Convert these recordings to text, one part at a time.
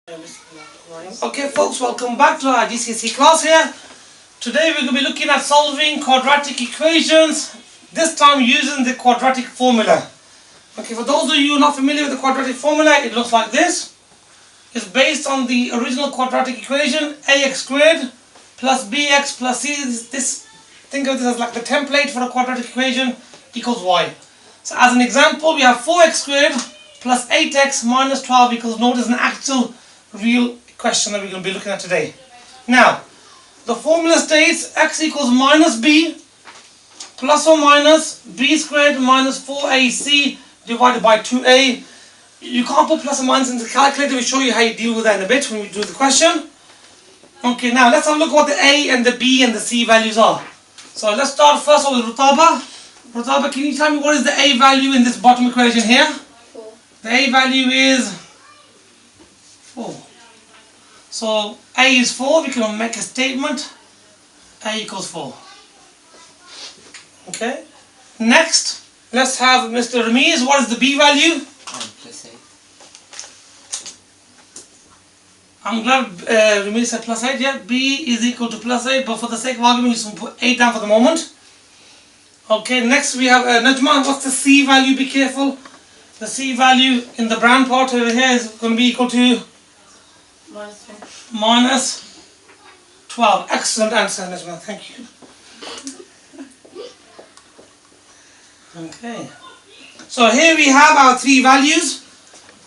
Okay folks, welcome back to our GCSE class here. Today we're going to be looking at solving quadratic equations, this time using the quadratic formula. Okay, for those of you not familiar with the quadratic formula, it looks like this. It's based on the original quadratic equation, ax squared plus bx plus c. Think of this as like the template for a quadratic equation equals y. So as an example, we have 4x squared plus 8x minus 12 equals, notice an actual real question that we're going to be looking at today. Now, the formula states x equals minus b plus or minus b squared minus 4ac divided by 2a. You can't put plus or minus into the calculator. We'll show you how you deal with that in a bit when we do the question. Okay, now let's have a look at what the a and the b and the c values are. So let's start first with Rutaba. Rutaba, can you tell me what is the a value in this bottom equation here? 4. The a value is 4. So a is 4, we can make a statement, a equals 4. Okay. Next, let's have Mr. Ramiz. What is the b value? Plus 8. I'm glad Ramiz said plus 8. Yeah, b is equal to plus 8, but for the sake of argument, we just put 8 down for the moment. Okay, next we have Najma. What's the c value? Be careful. The c value in the brown part over here is going to be equal to minus 12. Excellent answer, Najma. Thank you. Okay. So here we have our three values.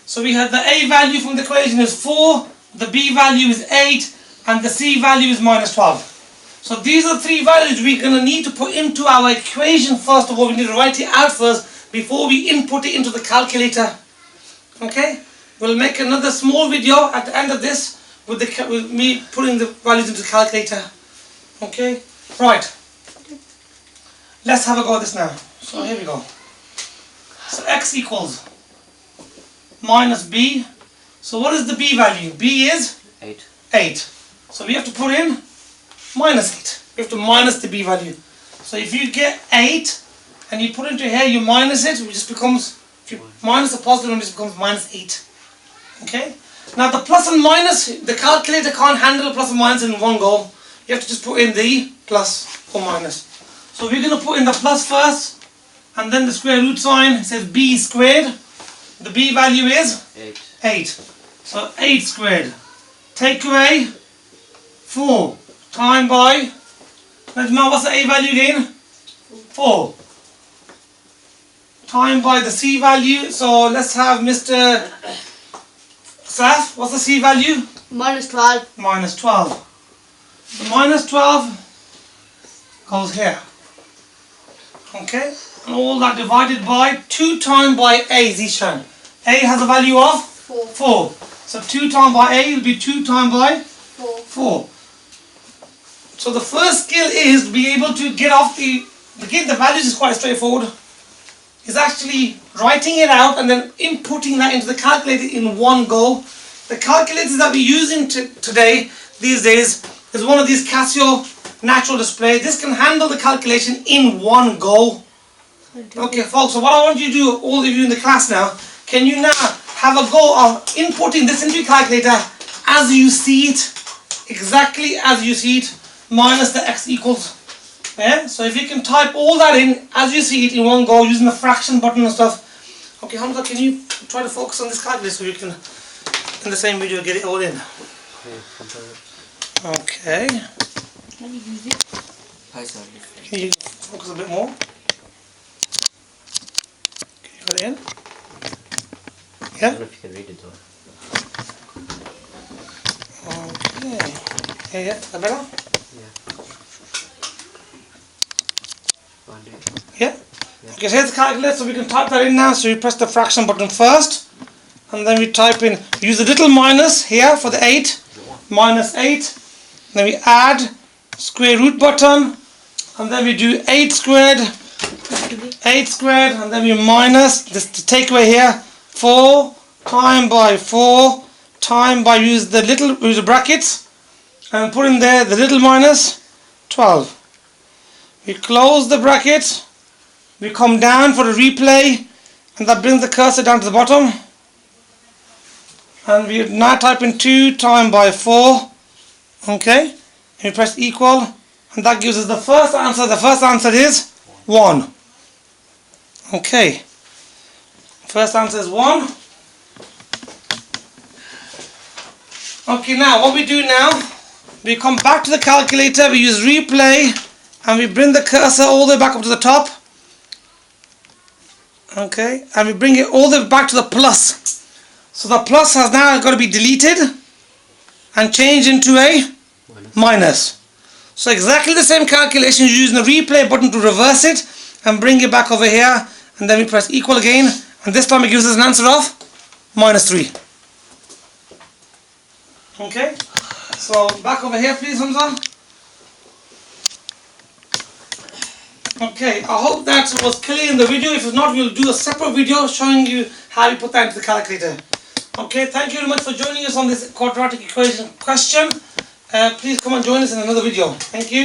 So we have the a value from the equation is 4, the b value is 8, and the c value is minus 12. So these are three values we're going to need to put into our equation first of all. We need to write it out first before we input it into the calculator. Okay? We'll make another small video at the end of this with me putting the values into the calculator. Okay? Right. Let's have a go at this now. So here we go. So x equals minus b. So what is the b value? B is 8. 8. So we have to put in minus 8. We have to minus the b value. So if you get 8 and you put into here, you minus it, it just becomes, if you minus the positive number, it just becomes minus 8. Okay? Now the plus and minus, the calculator can't handle plus and minus in one go. You have to just put in the plus or minus. So we're going to put in the plus first, and then the square root sign. It says b squared. The b value is 8. So 8 squared. Take away 4. Time by, Najma, what's the a value again? 4. Time by the c value. So let's have Mr. Saf. What's the c value? Minus 12. Minus 12. The minus 12 goes here. Okay? And all that divided by 2 times by a, Zishan. A has a value of 4. So 2 times by a will be 2 times by 4. So the first skill is to be able to get off the values is quite straightforward. It's actually writing it out and then inputting that into the calculator in one go. The calculators that we're using today, these days, is one of these Casio natural display. This can handle the calculation in one go. Okay folks, so what I want you to do, all of you in the class now, can you now have a go of inputting this into your calculator as you see it, exactly as you see it, minus the x equals. Yeah? So if you can type all that in as you see it in one go using the fraction button and stuff. Okay, Hamza, can you try to focus on this calculator so you can, in the same video, get it all in? Okay. Can you use it? Can you focus a bit more? Can you got it in? Yeah? I don't know if you can read it though. Okay. Yeah, is that better? Yeah? Okay, so here's the calculator, so we can type that in now. So you press the fraction button first, and then we type in, use the little minus here for the 8, minus 8, then we add square root button, and then we do 8 squared, and then we minus, this the takeaway here, 4 times by 4 times by, use the brackets, and put in there the little minus, 12. We close the bracket, we come down for a replay, and that brings the cursor down to the bottom, And we now type in 2 times by 4. Okay. And we press equal. And that gives us the first answer. The first answer is 1. Okay. First answer is 1. Okay, now what we do now, we come back to the calculator, we use replay, and we bring the cursor all the way back up to the top. Okay, and we bring it all the way back to the plus. So the plus has now got to be deleted and changed into a minus. So exactly the same calculation, using the replay button to reverse it and bring it back over here, and then we press equal again, and this time it gives us an answer of -3. Okay, so back over here please, Hamza. Okay, I hope that was clear in the video. If not, we'll do a separate video showing you how you put that into the calculator. Okay, thank you very much for joining us on this quadratic equation question. Please come and join us in another video. Thank you.